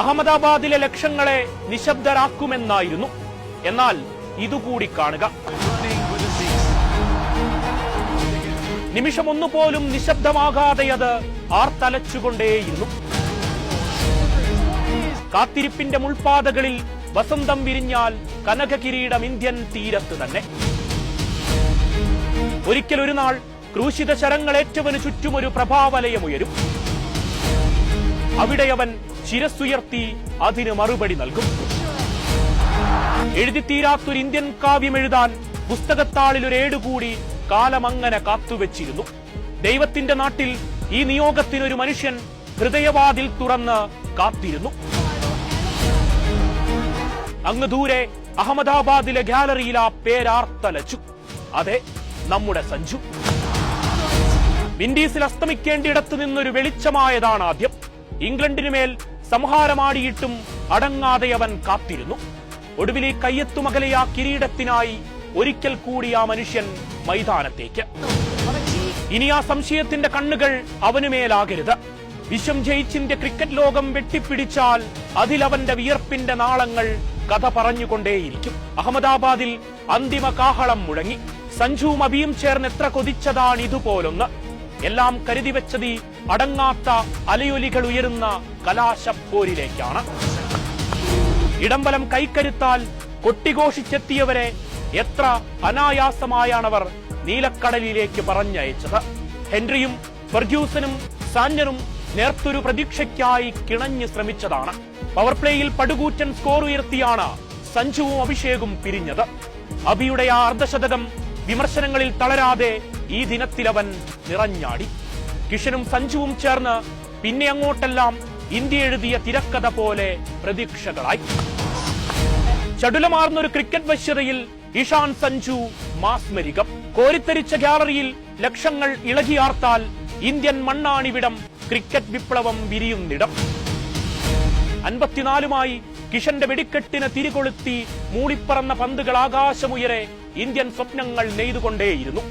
അഹമ്മദാബാദിലെ ലക്ഷങ്ങളെ നിശബ്ദരാക്കുമെന്നായിരുന്നു. എന്നാൽ ഇതുകൂടി കാണുക. നിമിഷം ഒന്നുപോലും നിശബ്ദമാകാതെ അത് ആർത്തലച്ചുകൊണ്ടേയിരുന്നു. കാത്തിരിപ്പിന്റെ മുൾപാതകളിൽ വസന്തം വിരിഞ്ഞാൽ കനക കിരീടം ഇന്ത്യൻ തീരത്ത് തന്നെ. ഒരിക്കൽ ഒരു നാൾ ക്രൂശിത ശരങ്ങളേറ്റവന് ചുറ്റുമൊരു പ്രഭാവലയമുയരും. അവിടെ അവൻ ശിരസ്സുയർത്തി അതിന് മറുപടി നൽകും. എഴുതിത്തീരാത്തൊരു ഇന്ത്യൻ കാവ്യം എഴുതാൻ പുസ്തകത്താളിൽ ഒരു ഏടുകൂടി കാലമങ്ങനെ കാത്തുവച്ചിരുന്നു. ദൈവത്തിന്റെ നാട്ടിൽ ഈ നിയോഗത്തിനൊരു മനുഷ്യൻ ഹൃദയവാതിൽ തുറന്ന് കാത്തിരുന്നു. അങ്ങ് ദൂരെ അഹമ്മദാബാദിലെ ഗാലറിയിൽ ആ പേരാർത്തലച്ചു. അതെ, നമ്മുടെ സഞ്ജു. വിൻഡീസിൽ അസ്തമിക്കേണ്ടിയിടത്ത് നിന്നൊരു വെളിച്ചമായതാണ് ആദ്യം. ഇംഗ്ലണ്ടിനുമേൽ സംഹാരമാടിയിട്ടും അടങ്ങാതെ അവൻ കാത്തിരുന്നു. ഒടുവിൽ ഈ കയ്യെത്തുമകലെ ആ കിരീടത്തിനായി ഒരിക്കൽ കൂടി ആ മനുഷ്യൻ മൈതാനത്തേക്ക്. ഇനി ആ സംശയത്തിന്റെ കണ്ണുകൾ അവനുമേലാകരുത്. വിശ്വം ജയിച്ചിന്റെ ക്രിക്കറ്റ് ലോകം വെട്ടിപ്പിടിച്ചാൽ അതിലവന്റെ വിയർപ്പിന്റെ നാളങ്ങൾ കഥ പറഞ്ഞുകൊണ്ടേയിരിക്കും. അഹമ്മദാബാദിൽ അന്തിമ കാഹളം മുഴങ്ങി. സഞ്ജുവും അബിയും ചേർന്ന് എത്ര കൊതിച്ചതാണ് ഇതുപോലൊന്ന്. എല്ലാം കരുതിവെച്ചത് അടങ്ങാത്ത അലയൊലികൾ ഉയരുന്ന കലാശപ്പോരിലേക്കാണ്. ഇടംബലം കൈക്കരുത്താൽ കൊട്ടിഘോഷിച്ചെത്തിയവരെ എത്ര അനായാസമായാണവർ നീലക്കടലിലേക്ക് പറഞ്ഞയച്ചത്. ഹെൻറിയും ഫെർഗ്യൂസനും സാന്യറും നേർത്തൊരു പ്രതീക്ഷയ്ക്കായി കിണഞ്ഞു ശ്രമിച്ചതാണ്. Power പ്ലേയിൽ പടുകൂറ്റൻ score ഉയർത്തിയാണ് സഞ്ജുവും അഭിഷേകും പിരിഞ്ഞത്. അബിയുടെ ആ അർദ്ധശതകം വിമർശനങ്ങളിൽ തളരാതെ ഈ ദിനത്തിലവൻ നിറഞ്ഞാടി. കിഷനും സഞ്ജുവും ചേർന്ന് പിന്നെ അങ്ങോട്ടെല്ലാം ഇന്ത്യ എഴുതിയ തിരക്കഥ പോലെ പ്രതീക്ഷകളായി. ചടുലമാർന്നൊരു ക്രിക്കറ്റ് വശ്യതയിൽ ഇഷാൻ സഞ്ജു മാസ്മരികം. കോരിത്തരിച്ച ഗാലറിയിൽ ലക്ഷങ്ങൾ ഇളകിയാർത്താൽ ഇന്ത്യൻ മണ്ണാണിവിടം ക്രിക്കറ്റ് വിപ്ലവം വിരിയുന്നിടം. 54മായി കിഷന്റെ വെടിക്കെട്ടിന് തിരികൊളുത്തി മൂളിപ്പറന്ന പന്തുകൾ ആകാശമുയരെ ഇന്ത്യൻ സ്വപ്നങ്ങൾ നെയ്തുകൊണ്ടേയിരുന്നു.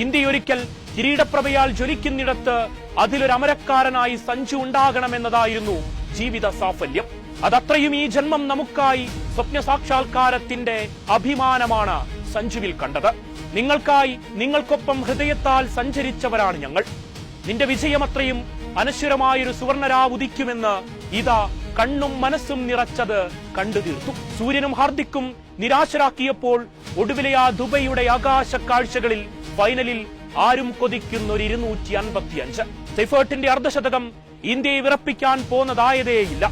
ഇന്ത്യയൊരിക്കൽ കിരീടപ്രഭയാൽ ജ്വലിക്കുന്നിടത്ത് അതിലൊരു അമരക്കാരനായി സഞ്ജു ഉണ്ടാകണമെന്നതായിരുന്നു ജീവിത സാഫല്യം. അതത്രയും ഈ ജന്മം നമുക്കായി സ്വപ്ന സാക്ഷാത്കാരത്തിന്റെ അഭിമാനമാണ് സഞ്ജുവിൽ കണ്ടത്. നിങ്ങൾക്കായി നിങ്ങൾക്കൊപ്പം ഹൃദയത്താൽ സഞ്ചരിച്ചവരാണ് ഞങ്ങൾ. നിന്റെ വിജയമത്രയും അനശ്വരമായൊരു സുവർണരാവ് ഉദിക്കുമെന്ന് ഇതാ കണ്ണും മനസ്സും നിറച്ചത് കണ്ടു തീർത്തു. സൂര്യനും ഹാർദിക്കും നിരാശരാക്കിയപ്പോൾ ഒടുവിലെ ആ ദുബൈയുടെ ആകാശ കാഴ്ചകളിൽ ഫൈനലിൽ ആരും കൊതിക്കുന്നൊരു 255. സെഫേർട്ടിന്റെ അർദ്ധശതകം ഇന്ത്യയെ വിറപ്പിക്കാൻ പോന്നതായതേയില്ല.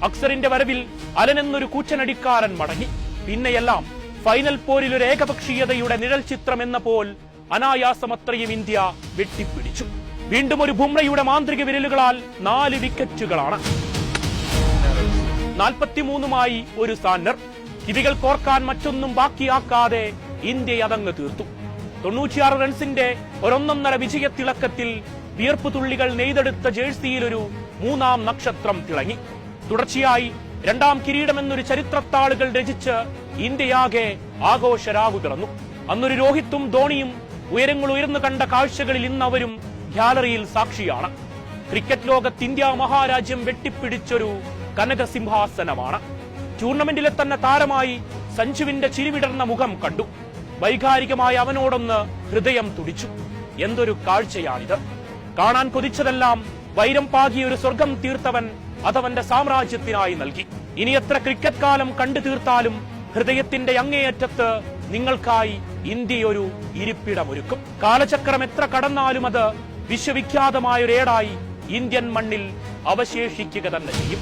അക്സറിന്റെ വരവിൽ അലനെന്നൊരു കൂച്ചനടിക്കാരൻ മടങ്ങി. പിന്നെയെല്ലാം ഫൈനൽ പോരിൽ ഒരു ഏകപക്ഷീയതയുടെ നിഴൽ ചിത്രം എന്ന പോൽ അനായാസമത്രയും ഇന്ത്യ വെട്ടിപ്പിടിച്ചു. വീണ്ടും ഒരു ബുംറയുടെ മാന്ത്രിക വിരലുകളാൽ 4 വിക്കറ്റുകളാണ്. 43മായി ഒരു സാന്നർ. കിവികൾ കോർക്കാൻ മറ്റൊന്നും ബാക്കിയാക്കാതെ ഇന്ത്യ അതങ്ങ് തീർത്തു. 96 റൺസിന്റെ ഒരൊന്നൊന്നര വിജയത്തിളക്കത്തിൽ വിയർപ്പ് തുള്ളികൾ നെയ്തെടുത്ത ജേഴ്സിയിലൊരു 3ാം നക്ഷത്രം തിളങ്ങി. തുടർച്ചയായി 2ാം കിരീടമെന്നൊരു ചരിത്രത്താളുകൾ രചിച്ച് ഇന്ത്യയാകെ ആഘോഷരാവു പിറന്നു. അന്നൊരു രോഹിത്തും ധോണിയും ഉയരങ്ങൾ ഉയർന്നു കണ്ട കാഴ്ചകളിൽ ഇന്നവരും ഗാലറിയിൽ സാക്ഷിയാണ്. ക്രിക്കറ്റ് ലോകത്ത് ഇന്ത്യ മഹാരാജ്യം വെട്ടിപ്പിടിച്ചൊരു കനകസിംഹാസനമാണ്. ടൂർണമെന്റിലെ തന്നെ താരമായി സഞ്ജുവിന്റെ ചിരിവിടർന്ന മുഖം കണ്ടു. വൈകാരികമായ അവനോടൊന്ന് ഹൃദയം തുടിച്ചു. എന്തൊരു കാഴ്ചയാണിത്! കാണാൻ കൊതിച്ചതെല്ലാം വൈരം പാകിയ ഒരു സ്വർഗം തീർത്തവൻ അതവന്റെ സാമ്രാജ്യത്തിനായി നൽകി. ഇനി എത്ര ക്രിക്കറ്റ് കാലം കണ്ടു തീർത്താലും ഹൃദയത്തിന്റെ അങ്ങേയറ്റത്ത് നിങ്ങൾക്കായി ഇന്ത്യയൊരു ഇരിപ്പിടമൊരുക്കും. കാലചക്രം എത്ര കടന്നാലും അത് വിശ്വവിഖ്യാതമായൊരേടായി ഇന്ത്യൻ മണ്ണിൽ അവശേഷിക്കുക തന്നെ ചെയ്യും.